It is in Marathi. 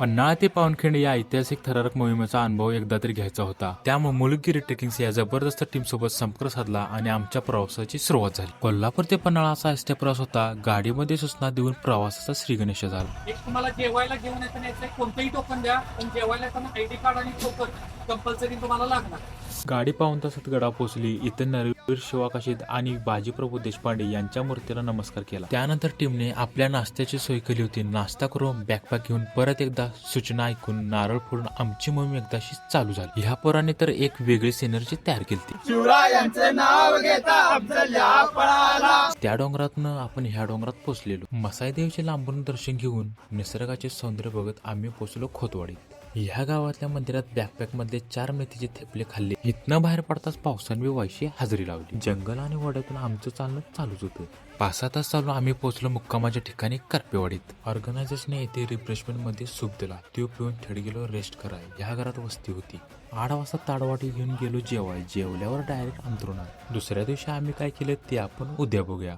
पन्हाळा ते पावनखिंड या ऐतिहासिक थरारक मोहिमेचा अनुभव एकदा तरी घ्यायचा होता. त्यामुळे मुलुखगिरी ट्रेकिंग्स या जबरदस्त टीम सोबत संपर्क साधला आणि आमच्या प्रवासाची सुरुवात झाली. कोल्हापूर ते पन्हाळा असा एसटी प्रवास होता. गाडीमध्ये सूचना देऊन प्रवासाचा श्रीगणेश झाला. एक तुम्हाला जेवायला घेऊन येताना कोणतंही टोकन द्या, पण जेवायला येताना आयडी कार्ड आणि टोकन कंपल्सरी तुम्हाला लागणार. गाडी पाऊण तासात गडा पोहोचली. इथं नरवीर शिवाकाशीद आणि बाजीप्रभू देशपांडे यांच्या मूर्तीला नमस्कार केला. त्यानंतर टीमने आपल्या नाश्त्याची सोय केली होती. नाश्ता करून बॅकपॅक घेऊन परत एकदा सूचना ऐकून नारळ फोडून आमची मोहीम एकदाशी चालू झाली. ह्या पोरांनी तर एक वेगळी सिनर्जी तयार केली. शिवरायांचे नाव घेता अफजल या पळाला. त्या डोंगरातनं आपण ह्या डोंगरात पोहोचलेलो. मसाईदेवीचे लांबून दर्शन घेऊन निसर्गाचे सौंदर्य बघत आम्ही पोहोचलो खोतवाडीत. ह्या गावातल्या मंदिरात बॅकपॅक मधले 4 मेथीचे थेपले खाल्ले. इथनं बाहेर पडताच पावसाने वायशी हजेरी लावली. जंगल आणि वड्यातून आमचं चालणं चालूच होतं. 5-6 तास चालून आम्ही पोहोचलो मुक्कामाच्या ठिकाणी करपेवाडीत. ऑर्गनायझेशनने येथे रिफ्रेशमेंट मध्ये सूप दिला. तो पिऊन थेट गेलो रेस्ट कराय. ह्या घरात वस्ती होती. 8 वाजता ताडवाटी घेऊन गेलो जेवाय. जेवल्यावर डायरेक्ट अंथरुणात. दुसऱ्या दिवशी आम्ही काय केलं ते आपण उद्या बघूया.